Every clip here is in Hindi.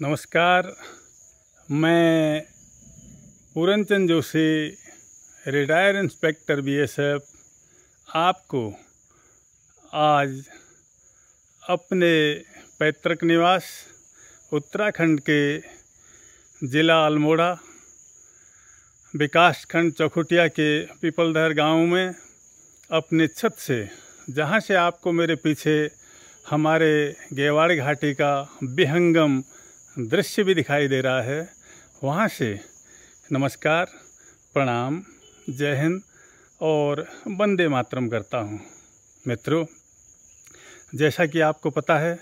नमस्कार। मैं Puranchand Joshi, retired inspector BSF, आपको आज अपने पैतृक निवास उत्तराखंड के ज़िला अल्मोड़ा, विकासखंड चौखुटिया के पीपलधर गांव में अपने छत से, जहां से आपको मेरे पीछे हमारे गेवाड़ घाटी का विहंगम दृश्य भी दिखाई दे रहा है, वहाँ से नमस्कार, प्रणाम, जय हिंद और वंदे मातरम करता हूँ। मित्रों, जैसा कि आपको पता है,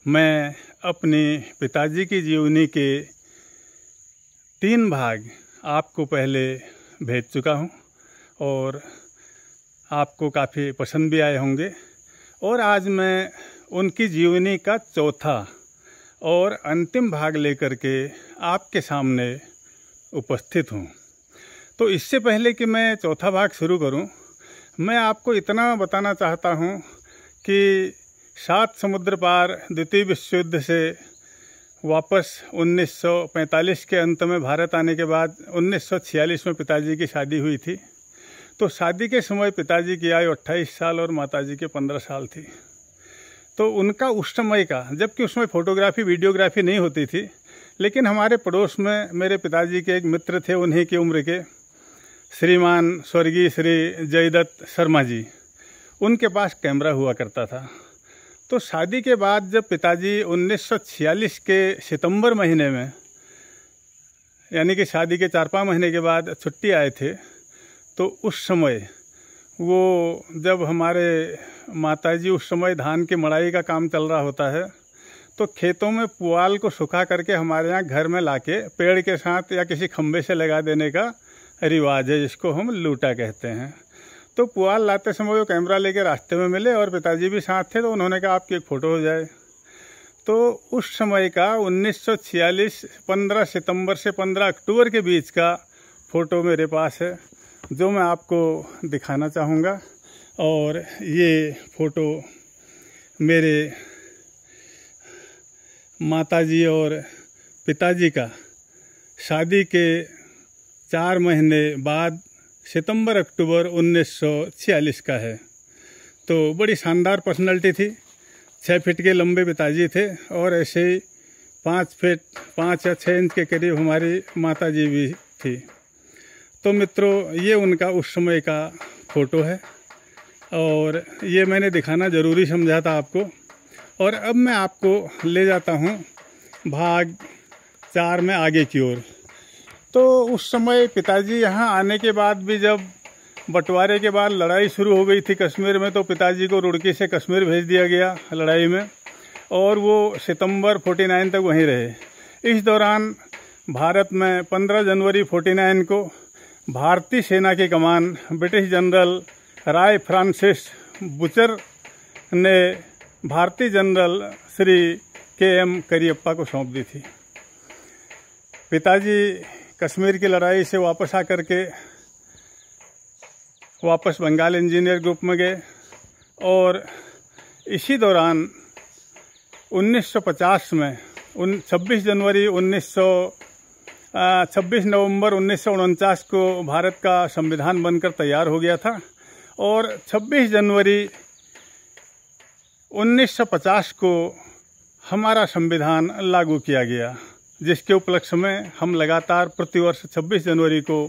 मैं अपने पिताजी की जीवनी के 3 भाग आपको पहले भेज चुका हूँ और आपको काफ़ी पसंद भी आए होंगे। और आज मैं उनकी जीवनी का चौथा और अंतिम भाग लेकर के आपके सामने उपस्थित हूँ। तो इससे पहले कि मैं चौथा भाग शुरू करूँ, मैं आपको इतना बताना चाहता हूँ कि 7 समुद्र पार द्वितीय विश्व युद्ध से वापस 1945 के अंत में भारत आने के बाद 1946 में पिताजी की शादी हुई थी। तो शादी के समय पिताजी की आयु 28 साल और माताजी के 15 साल थी। तो उनका उस समय का, जबकि उसमें फोटोग्राफी वीडियोग्राफी नहीं होती थी, लेकिन हमारे पड़ोस में मेरे पिताजी के एक मित्र थे, उन्हीं की उम्र के, श्रीमान स्वर्गीय श्री जयदत्त शर्मा जी, उनके पास कैमरा हुआ करता था। तो शादी के बाद जब पिताजी 1946 के सितंबर महीने में, यानी कि शादी के 4-5 महीने के बाद छुट्टी आए थे, तो उस समय वो, जब हमारे माताजी उस समय धान की मड़ाई का काम चल रहा होता है, तो खेतों में पुआल को सुखा करके हमारे यहाँ घर में लाके पेड़ के साथ या किसी खम्भे से लगा देने का रिवाज है, जिसको हम लूटा कहते हैं। तो पुआल लाते समय वो कैमरा लेके रास्ते में मिले और पिताजी भी साथ थे, तो उन्होंने कहा आपकी एक फ़ोटो हो जाए। तो उस समय का 1946 15 सितंबर से 15 अक्टूबर के बीच का फ़ोटो मेरे पास है, जो मैं आपको दिखाना चाहूँगा। और ये फ़ोटो मेरे माताजी और पिताजी का शादी के 4 महीने बाद सितंबर अक्टूबर 1946 का है। तो बड़ी शानदार पर्सनालिटी थी। 6 फीट के लंबे पिताजी थे और ऐसे ही 5 फीट 5 या 6 इंच के करीब हमारी माताजी भी थी। तो मित्रों, ये उनका उस समय का फ़ोटो है और ये मैंने दिखाना ज़रूरी समझा था आपको। और अब मैं आपको ले जाता हूँ भाग 4 में आगे की ओर। तो उस समय पिताजी यहाँ आने के बाद भी, जब बंटवारे के बाद लड़ाई शुरू हो गई थी कश्मीर में, तो पिताजी को रुड़की से कश्मीर भेज दिया गया लड़ाई में, और वो सितंबर 49 तक वहीं रहे। इस दौरान भारत में 15 जनवरी 49 को भारतीय सेना की कमान ब्रिटिश जनरल राय फ्रांसिस बुचर ने भारतीय जनरल श्री KM करियप्पा को सौंप दी थी। पिताजी कश्मीर की लड़ाई से वापस आकर के वापस बंगाल इंजीनियर ग्रुप में गए और इसी दौरान 1950 में 26 नवंबर 1949 को भारत का संविधान बनकर तैयार हो गया था और 26 जनवरी 1950 को हमारा संविधान लागू किया गया, जिसके उपलक्ष्य में हम लगातार प्रतिवर्ष 26 जनवरी को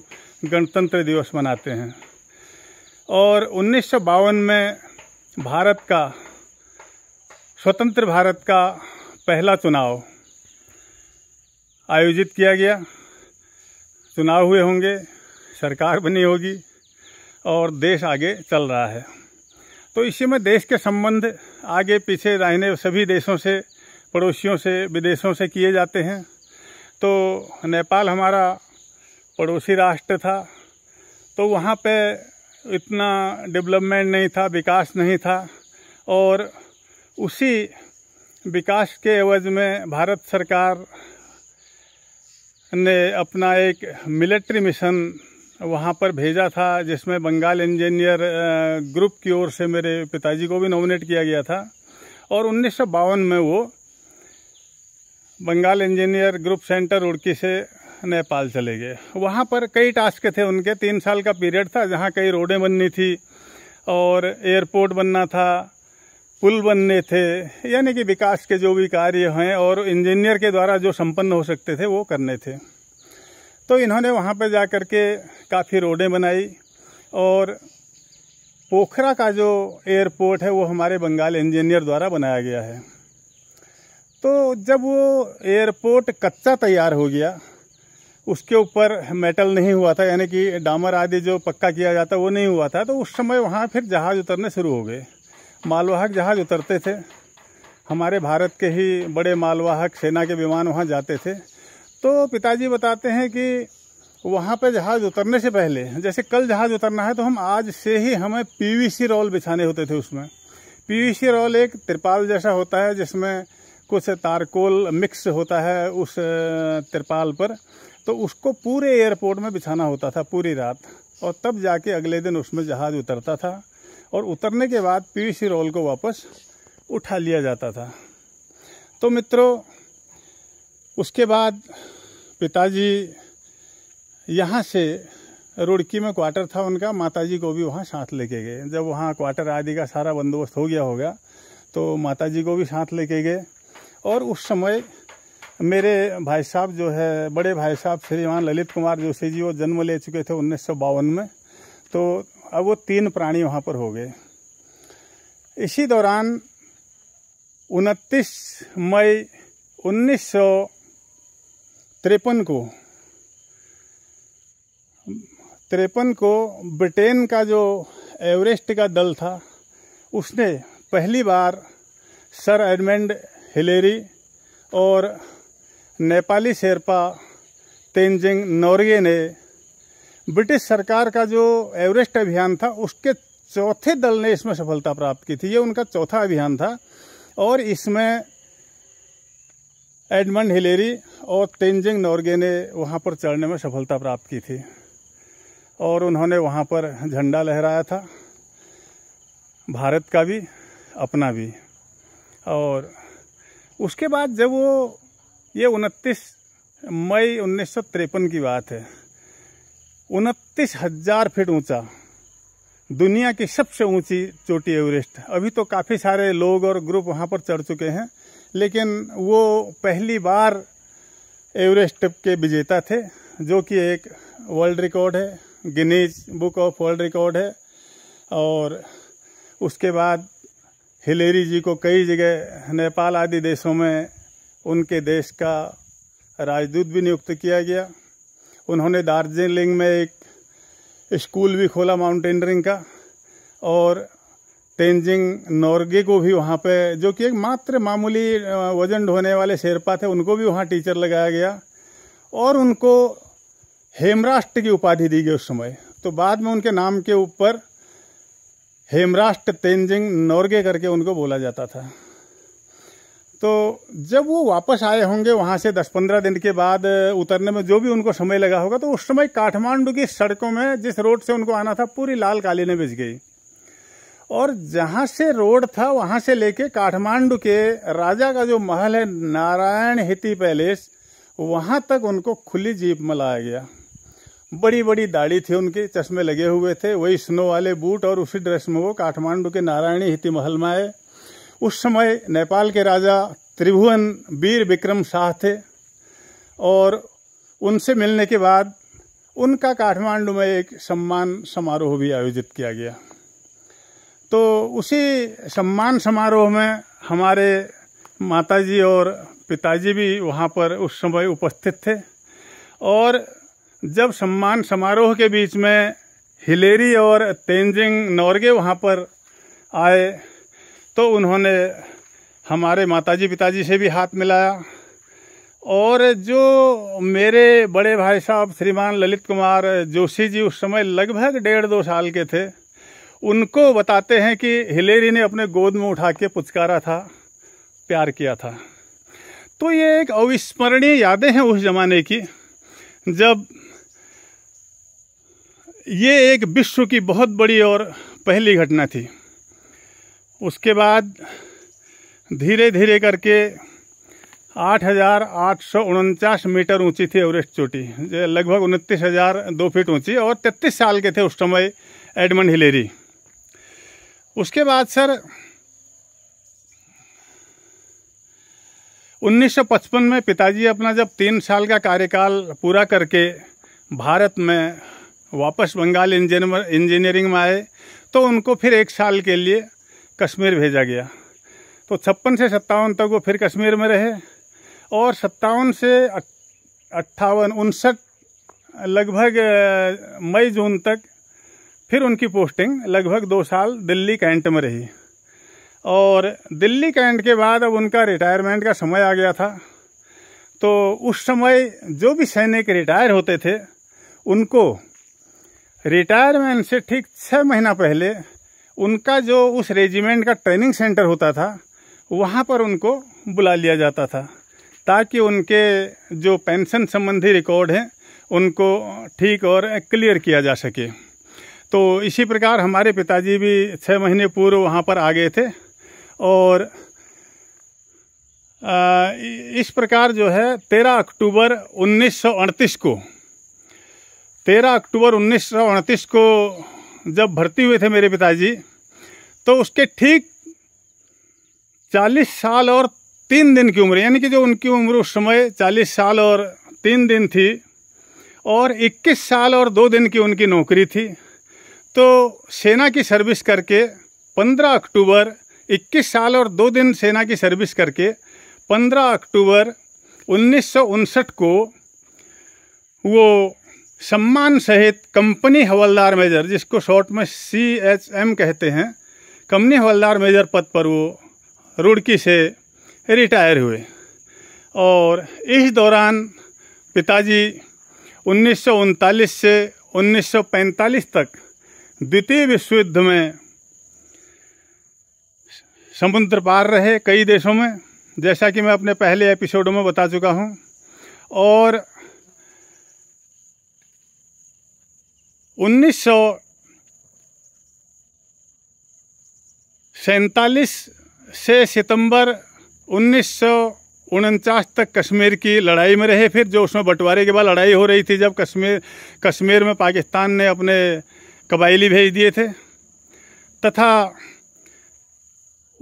गणतंत्र दिवस मनाते हैं। और 1952 में भारत का, स्वतंत्र भारत का पहला चुनाव आयोजित किया गया। चुनाव हुए होंगे, सरकार बनी होगी और देश आगे चल रहा है। तो इसी में देश के संबंध आगे पीछे रहने सभी देशों से, पड़ोसियों से, विदेशों से किए जाते हैं। तो नेपाल हमारा पड़ोसी राष्ट्र था, तो वहाँ पे इतना डेवलपमेंट नहीं था, विकास नहीं था, और उसी विकास के एवज में भारत सरकार ने अपना एक मिलिट्री मिशन वहाँ पर भेजा था, जिसमें बंगाल इंजीनियर ग्रुप की ओर से मेरे पिताजी को भी नॉमिनेट किया गया था। और 1952 में वो Bengal engineer group centre Roorkee से नेपाल चले गए। वहाँ पर कई टास्क थे उनके, 3 साल का पीरियड था जहाँ कई रोडें बननी थी और एयरपोर्ट बनना था, पुल बनने थे, यानी कि विकास के जो भी कार्य हैं और इंजीनियर के द्वारा जो संपन्न हो सकते थे वो करने थे। तो इन्होंने वहाँ पर जा कर के काफ़ी रोडें बनाई और पोखरा का जो एयरपोर्ट है वो हमारे बंगाल इंजीनियर द्वारा बनाया गया है। तो जब वो एयरपोर्ट कच्चा तैयार हो गया, उसके ऊपर मेटल नहीं हुआ था, यानी कि डामर आदि जो पक्का किया जाता वो नहीं हुआ था, तो उस समय वहाँ फिर जहाज़ उतरने शुरू हो गए। मालवाहक जहाज़ उतरते थे, हमारे भारत के ही बड़े मालवाहक सेना के विमान वहाँ जाते थे। तो पिताजी बताते हैं कि वहाँ पे जहाज़ उतरने से पहले, जैसे कल जहाज़ उतरना है तो हम आज से ही हमें पीवीसी रोल बिछाने होते थे। उसमें पीवीसी रोल एक तिरपाल जैसा होता है जिसमें कुछ तारकोल मिक्स होता है उस तिरपाल पर, तो उसको पूरे एयरपोर्ट में बिछाना होता था पूरी रात, और तब जाके अगले दिन उसमें जहाज़ उतरता था और उतरने के बाद पीवीसी रोल को वापस उठा लिया जाता था। तो मित्रों, उसके बाद पिताजी यहाँ से रुड़की में क्वार्टर था उनका, माताजी को भी वहाँ साथ लेके गए। जब वहाँ क्वार्टर आदि का सारा बंदोबस्त हो गया होगा तो माताजी को भी साथ लेके गए। और उस समय मेरे भाई साहब जो है, बड़े भाई साहब श्रीमान ललित कुमार जोशी जी, वो जन्म ले चुके थे 1952 में, तो अब वो 3 प्राणी वहाँ पर हो गए। इसी दौरान 29 मई 1953 को ब्रिटेन का जो एवरेस्ट का दल था उसने पहली बार सर एडमंड हिलेरी और नेपाली शेरपा तेंजिंग नोर्गे ने ब्रिटिश सरकार का जो एवरेस्ट अभियान था उसके चौथे दल ने इसमें सफलता प्राप्त की थी। ये उनका चौथा अभियान था और इसमें एडमंड हिलेरी और तेंजिंग नोर्गे ने वहाँ पर चढ़ने में सफलता प्राप्त की थी और उन्होंने वहाँ पर झंडा लहराया था, भारत का भी अपना भी। और उसके बाद जब वो, ये 29 मई 1953 की बात है, 29,000 फीट ऊंचा, दुनिया की सबसे ऊंची चोटी एवरेस्ट। अभी तो काफ़ी सारे लोग और ग्रुप वहाँ पर चढ़ चुके हैं, लेकिन वो पहली बार एवरेस्ट के विजेता थे, जो कि एक वर्ल्ड रिकॉर्ड है, Guinness book of world record है। और उसके बाद हिलेरी जी को कई जगह नेपाल आदि देशों में उनके देश का राजदूत भी नियुक्त किया गया। उन्होंने दार्जिलिंग में एक स्कूल भी खोला माउंटेनियरिंग का, और तेंजिंग नोर्गे को भी वहाँ पे, जो कि एक मात्र मामूली वजन ढोने वाले शेरपा थे, उनको भी वहाँ टीचर लगाया गया और उनको हेमराष्ट्र की उपाधि दी गई उस समय। तो बाद में उनके नाम के ऊपर हेमराष्ट्र तेंजिंग नोर्गे करके उनको बोला जाता था। तो जब वो वापस आए होंगे वहाँ से 10-15 दिन के बाद, उतरने में जो भी उनको समय लगा होगा, तो उस समय काठमांडू की सड़कों में जिस रोड से उनको आना था पूरी लाल कालीनें बिछ गई, और जहाँ से रोड था वहाँ से लेके काठमांडू के राजा का जो महल है नारायण हिती पैलेस, वहाँ तक उनको खुली जीप में लाया गया। बड़ी बड़ी दाढ़ी थी उनकी, चश्मे लगे हुए थे, वही स्नो वाले बूट और उसी ड्रेस में वो काठमांडू के नारायणी हिती महल में आए। उस समय नेपाल के राजा त्रिभुवन वीर विक्रम शाह थे और उनसे मिलने के बाद उनका काठमांडू में एक सम्मान समारोह भी आयोजित किया गया। तो उसी सम्मान समारोह में हमारे माताजी और पिताजी भी वहाँ पर उस समय उपस्थित थे। और जब सम्मान समारोह के बीच में हिलेरी और तेंजिंग नोर्गे वहाँ पर आए तो उन्होंने हमारे माताजी पिताजी से भी हाथ मिलाया, और जो मेरे बड़े भाई साहब श्रीमान ललित कुमार जोशी जी उस समय लगभग 1.5-2 साल के थे, उनको बताते हैं कि हिलेरी ने अपने गोद में उठा के पुचकारा था, प्यार किया था। तो ये एक अविस्मरणीय यादें हैं उस जमाने की, जब ये एक विश्व की बहुत बड़ी और पहली घटना थी। उसके बाद धीरे धीरे करके 8,849 मीटर ऊंची थी एवरेस्ट चोटी, लगभग 29,002 फीट ऊंची, और 33 साल के थे उस समय एडमंड हिलेरी। उसके बाद सर 1955 में पिताजी अपना जब 3 साल का कार्यकाल पूरा करके भारत में वापस बंगाल इंजीनियरिंग में आए, तो उनको फिर 1 साल के लिए कश्मीर भेजा गया। तो 56 से 57 तक वो फिर कश्मीर में रहे, और 57 से 58, 59 लगभग मई जून तक फिर उनकी पोस्टिंग लगभग 2 साल दिल्ली कैंट में रही। और दिल्ली कैंट के बाद अब उनका रिटायरमेंट का समय आ गया था। तो उस समय जो भी सैनिक रिटायर होते थे, उनको रिटायरमेंट से ठीक 6 महीना पहले उनका जो उस रेजिमेंट का ट्रेनिंग सेंटर होता था, वहाँ पर उनको बुला लिया जाता था, ताकि उनके जो पेंशन संबंधी रिकॉर्ड हैं उनको ठीक और क्लियर किया जा सके। तो इसी प्रकार हमारे पिताजी भी 6 महीने पूर्व वहाँ पर आ गए थे, और इस प्रकार जो है 13 अक्टूबर 1938 को जब भर्ती हुए थे मेरे पिताजी, तो उसके ठीक 40 साल और 3 दिन की उम्र, यानी कि जो उनकी उम्र उस समय 40 साल और 3 दिन थी, और 21 साल और 2 दिन की उनकी नौकरी थी। तो सेना की सर्विस करके 15 अक्टूबर 21 साल और 2 दिन सेना की सर्विस करके 15 अक्टूबर 1959 को वो सम्मान सहित कंपनी हवलदार मेजर, जिसको शॉर्ट में CHM कहते हैं, कंपनी हवलदार मेजर पद पर वो रुड़की से रिटायर हुए। और इस दौरान पिताजी 1939 से 1945 तक द्वितीय विश्व युद्ध में समुद्र पार रहे कई देशों में, जैसा कि मैं अपने पहले एपिसोडों में बता चुका हूं। और 1947 से सितंबर 1949 तक कश्मीर की लड़ाई में रहे। फिर जो उसमें बंटवारे के बाद लड़ाई हो रही थी, जब कश्मीर में पाकिस्तान ने अपने कबायली भेज दिए थे, तथा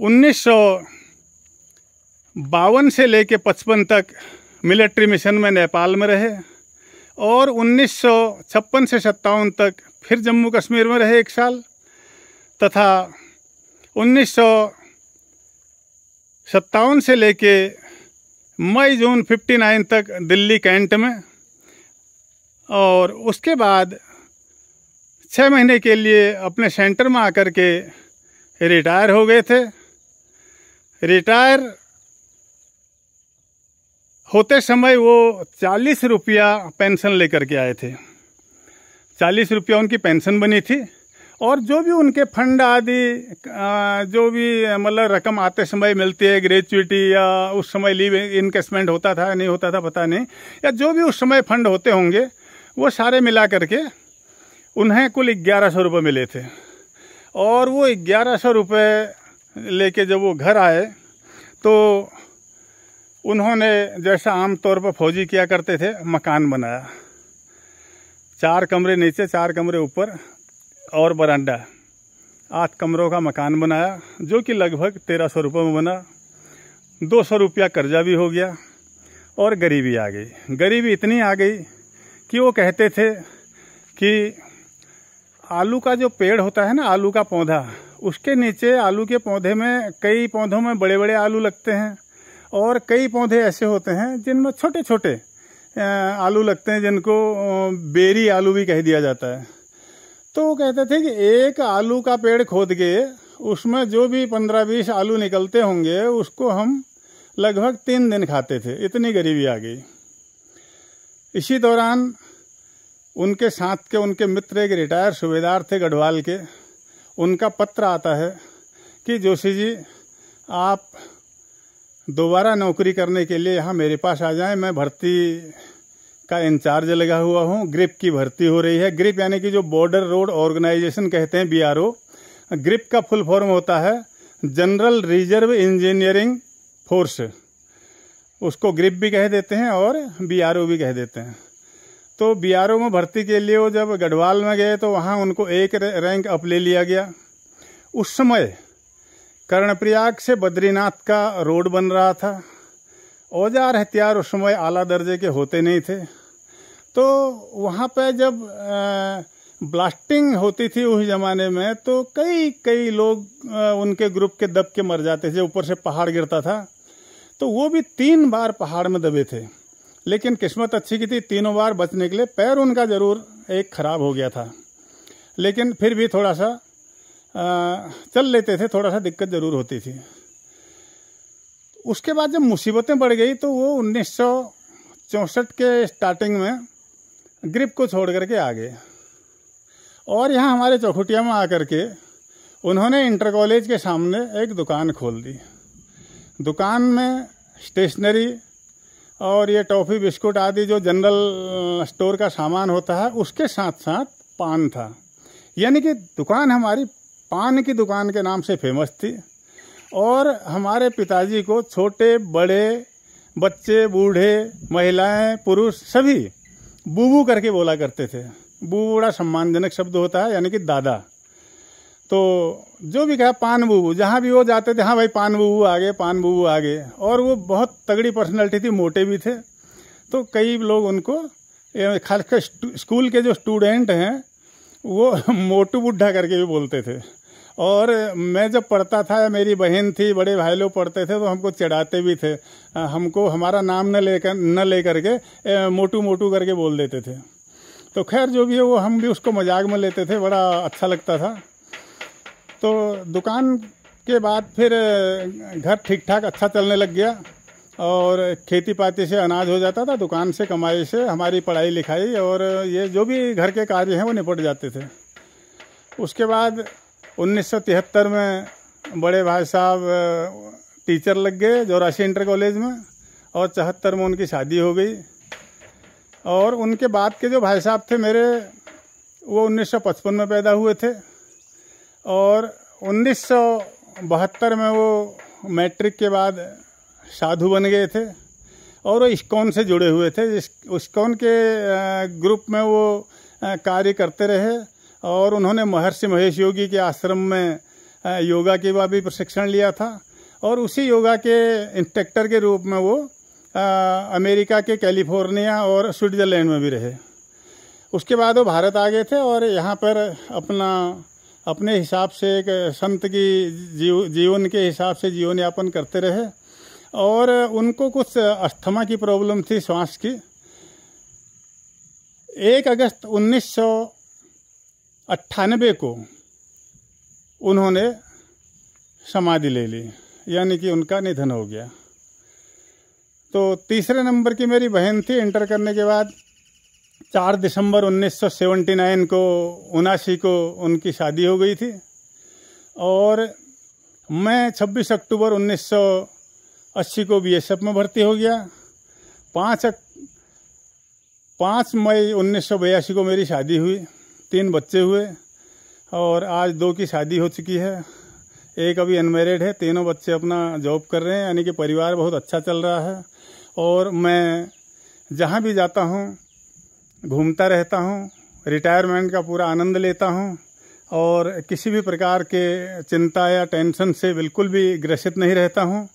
1952 से लेके 55 तक मिलिट्री मिशन में नेपाल में रहे, और 1956 से 57 तक फिर जम्मू कश्मीर में रहे 1 साल, तथा 1957 से लेके मई जून 59 तक दिल्ली कैंट में, और उसके बाद 6 महीने के लिए अपने सेंटर में आकर के रिटायर हो गए थे। रिटायर होते समय वो 40 रुपया पेंशन लेकर के आए थे। 40 रुपया उनकी पेंशन बनी थी, और जो भी उनके फंड आदि जो भी मतलब रकम आते समय मिलती है, ग्रेचुइटी या उस समय लीव इनकेसमेंट होता था नहीं होता था पता नहीं, या जो भी उस समय फंड होते होंगे, वो सारे मिला करके उन्हें कुल 1100 रुपये मिले थे। और वो 1100 रुपये लेके जब वो घर आए, तो उन्होंने जैसा आमतौर पर फौजी किया करते थे, मकान बनाया। 4 कमरे नीचे, 4 कमरे ऊपर और बरामदा, 8 कमरों का मकान बनाया, जो कि लगभग 1300 रुपये में बना। 200 रुपया कर्जा भी हो गया, और गरीबी आ गई। गरीबी इतनी आ गई कि वो कहते थे कि आलू का जो पेड़ होता है ना, आलू का पौधा, उसके नीचे आलू के पौधे में, कई पौधों में बड़े बड़े आलू लगते हैं, और कई पौधे ऐसे होते हैं जिनमें छोटे छोटे आलू लगते हैं, जिनको बेरी आलू भी कह दिया जाता है। तो वो कहते थे कि एक आलू का पेड़ खोद के उसमें जो भी 15-20 आलू निकलते होंगे, उसको हम लगभग 3 दिन खाते थे। इतनी गरीबी आ गई। इसी दौरान उनके साथ के उनके मित्र एक रिटायर सूबेदार थे गढ़वाल के, उनका पत्र आता है कि जोशी जी, आप दोबारा नौकरी करने के लिए यहाँ मेरे पास आ जाएं, मैं भर्ती का इंचार्ज लगा हुआ हूँ, ग्रिप की भर्ती हो रही है। ग्रिप यानी कि जो बॉर्डर रोड ऑर्गेनाइजेशन कहते हैं, BRO। ग्रिप का फुल फॉर्म होता है जनरल रिजर्व इंजीनियरिंग फोर्स। उसको ग्रिप भी कह देते हैं और BRO भी कह देते हैं। तो BRO में भर्ती के लिए वो जब गढ़वाल में गए तो वहाँ उनको एक रैंक अप ले लिया गया। उस समय कर्णप्रयाग से बद्रीनाथ का रोड बन रहा था। औजार हथियार उस समय आला दर्जे के होते नहीं थे। तो वहाँ पे जब ब्लास्टिंग होती थी उस ज़माने में तो कई लोग उनके ग्रुप के दब के मर जाते थे। ऊपर से पहाड़ गिरता था। तो वो भी 3 बार पहाड़ में दबे थे, लेकिन किस्मत अच्छी की थी, तीनों बार बचने के लिए पैर उनका ज़रूर एक खराब हो गया था, लेकिन फिर भी थोड़ा सा चल लेते थे। थोड़ा सा दिक्कत ज़रूर होती थी। उसके बाद जब मुसीबतें बढ़ गई तो वो 1964 के स्टार्टिंग में ग्रिप को छोड़ करके आ गए और यहाँ हमारे चौखुटिया में आकर के उन्होंने इंटर कॉलेज के सामने एक दुकान खोल दी। दुकान में स्टेशनरी और ये टॉफ़ी बिस्कुट आदि जो जनरल स्टोर का सामान होता है उसके साथ साथ पान था। यानी कि दुकान हमारी पान की दुकान के नाम से फेमस थी। और हमारे पिताजी को छोटे बड़े बच्चे बूढ़े महिलाएं पुरुष सभी बूबू करके बोला करते थे। बूबू बड़ा सम्मानजनक शब्द होता है, यानी कि दादा। तो जो भी कहा पान बूबू, जहाँ भी वो जाते थे, हाँ भाई पान बूबू आ गए, पान बूबू आ गए। और वो बहुत तगड़ी पर्सनैलिटी थी, मोटे भी थे। तो कई लोग उनको, खासकर स्कूल के जो स्टूडेंट हैं वो मोटू बुढ़ा करके भी बोलते थे। और मैं जब पढ़ता था या मेरी बहन थी, बड़े भाई लोग पढ़ते थे तो हमको चिढ़ाते भी थे। हमको हमारा नाम न ले करके मोटू मोटू करके बोल देते थे। तो खैर जो भी है वो हम भी उसको मजाक में लेते थे, बड़ा अच्छा लगता था। तो दुकान के बाद फिर घर ठीक ठाक अच्छा चलने लग गया और खेती पाती से अनाज हो जाता था। दुकान से कमाई से हमारी पढ़ाई लिखाई और ये जो भी घर के कार्य हैं वो निपट जाते थे। उसके बाद 1973 में बड़े भाई साहब टीचर लग गए जोरासी इंटर कॉलेज में और 74 में उनकी शादी हो गई। और उनके बाद के जो भाई साहब थे मेरे, वो 1955 में पैदा हुए थे और 1972 में वो मैट्रिक के बाद साधु बन गए थे और वो इस्कॉन से जुड़े हुए थे। इस्कॉन के ग्रुप में वो कार्य करते रहे और उन्होंने महर्षि महेश योगी के आश्रम में योगा के बाद भी प्रशिक्षण लिया था और उसी योगा के इंस्ट्रक्टर के रूप में वो अमेरिका के कैलिफोर्निया और स्विट्ज़रलैंड में भी रहे। उसके बाद वो भारत आ गए थे और यहाँ पर अपने हिसाब से एक संत की जीवन के हिसाब से जीवन यापन करते रहे। और उनको कुछ अस्थमा की प्रॉब्लम थी, श्वास की। 1 अगस्त 1998 को उन्होंने समाधि ले ली, यानी कि उनका निधन हो गया। तो तीसरे नंबर की मेरी बहन थी। इंटर करने के बाद 4 दिसंबर 1979 को 79 को उनकी शादी हो गई थी और मैं 26 अक्टूबर 1980 को BSF में भर्ती हो गया। 5 मई 1982 को मेरी शादी हुई, 3 बच्चे हुए और आज 2 की शादी हो चुकी है, एक अभी अनमैरिड है। तीनों बच्चे अपना जॉब कर रहे हैं, यानी कि परिवार बहुत अच्छा चल रहा है। और मैं जहाँ भी जाता हूँ घूमता रहता हूँ, रिटायरमेंट का पूरा आनंद लेता हूँ और किसी भी प्रकार के चिंता या टेंशन से बिल्कुल भी ग्रसित नहीं रहता हूँ।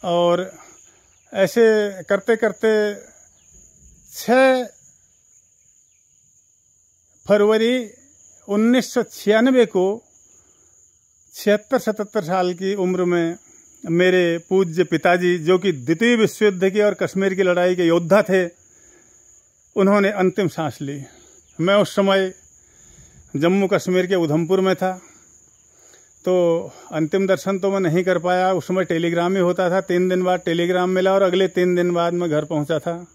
और ऐसे करते करते 6 फरवरी 1996 को 76-77 साल की उम्र में मेरे पूज्य पिताजी, जो कि द्वितीय विश्व युद्ध की और कश्मीर की लड़ाई के योद्धा थे, उन्होंने अंतिम सांस ली। मैं उस समय जम्मू कश्मीर के उधमपुर में था, तो अंतिम दर्शन तो मैं नहीं कर पाया। उस समय टेलीग्राम ही होता था, 3 दिन बाद टेलीग्राम मिला और अगले 3 दिन बाद मैं घर पहुंचा था।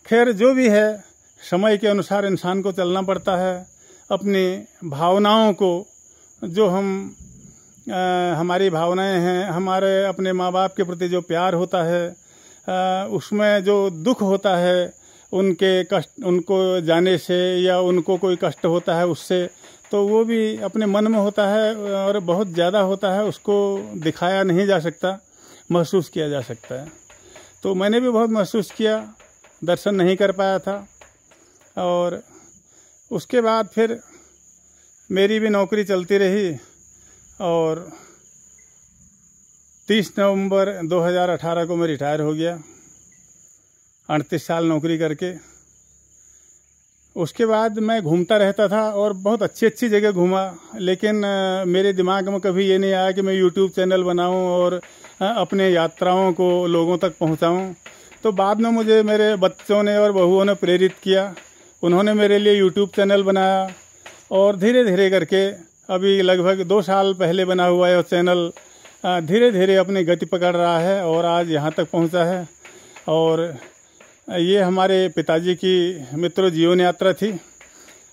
खैर जो भी है, समय के अनुसार इंसान को चलना पड़ता है। अपनी भावनाओं को, जो हमारी भावनाएं हैं, हमारे अपने माँ बाप के प्रति जो प्यार होता है, उसमें जो दुख होता है, उनके कष्ट, उनको जाने से या उनको कोई कष्ट होता है उससे, तो वो भी अपने मन में होता है और बहुत ज़्यादा होता है। उसको दिखाया नहीं जा सकता, महसूस किया जा सकता है। तो मैंने भी बहुत महसूस किया, दर्शन नहीं कर पाया था। और उसके बाद फिर मेरी भी नौकरी चलती रही और 30 नवंबर 2018 को मैं रिटायर हो गया 38 साल नौकरी करके। उसके बाद मैं घूमता रहता था और बहुत अच्छी अच्छी जगह घूमा, लेकिन मेरे दिमाग में कभी ये नहीं आया कि मैं यूट्यूब चैनल बनाऊं और अपने यात्राओं को लोगों तक पहुंचाऊं। तो बाद में मुझे मेरे बच्चों ने और बहुओं ने प्रेरित किया, उन्होंने मेरे लिए यूट्यूब चैनल बनाया और धीरे धीरे करके अभी लगभग 2 साल पहले बना हुआ है वो चैनल धीरे धीरे अपनी गति पकड़ रहा है और आज यहाँ तक पहुँचा है। और ये हमारे पिताजी की मित्रों जीवन यात्रा थी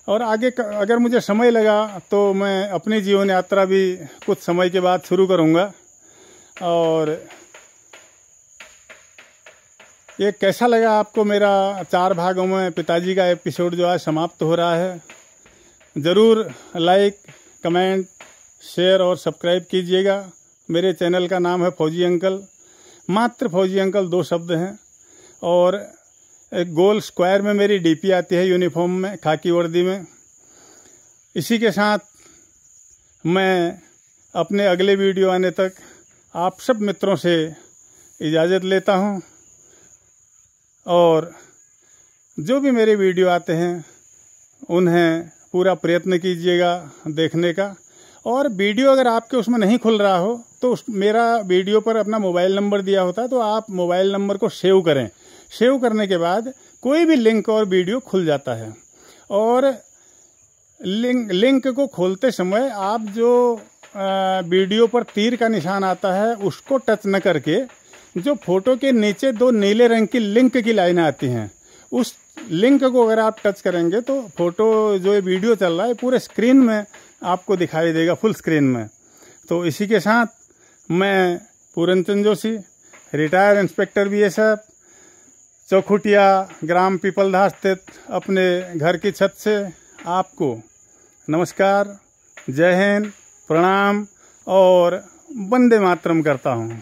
और आगे अगर मुझे समय लगा तो मैं अपनी जीवन यात्रा भी कुछ समय के बाद शुरू करूँगा। और ये कैसा लगा आपको मेरा 4 भागों में पिताजी का एपिसोड जो आज समाप्त हो रहा है, ज़रूर लाइक, कमेंट, शेयर और सब्सक्राइब कीजिएगा। मेरे चैनल का नाम है फौजी अंकल, मात्र फौजी अंकल 2 शब्द हैं। और एक गोल स्क्वायर में मेरी डीपी आती है यूनिफॉर्म में, खाकी वर्दी में। इसी के साथ मैं अपने अगले वीडियो आने तक आप सब मित्रों से इजाज़त लेता हूं। और जो भी मेरे वीडियो आते हैं उन्हें पूरा प्रयत्न कीजिएगा देखने का। और वीडियो अगर आपके उसमें नहीं खुल रहा हो तो मेरा वीडियो पर अपना मोबाइल नंबर दिया होता है, तो आप मोबाइल नंबर को सेव करें। सेव करने के बाद कोई भी लिंक और वीडियो खुल जाता है। और लिंक को खोलते समय आप जो वीडियो पर तीर का निशान आता है उसको टच न करके जो फोटो के नीचे 2 नीले रंग की लिंक की लाइनें आती हैं, उस लिंक को अगर आप टच करेंगे तो फोटो जो ये वीडियो चल रहा है पूरे स्क्रीन में आपको दिखाई देगा, फुल स्क्रीन में। तो इसी के साथ मैं Puranchand Joshi, retired inspector BSF, Chaukhutia ग्राम पीपलधार स्थित अपने घर की छत से आपको नमस्कार, जय हिंद, प्रणाम और वंदे मातरम करता हूँ।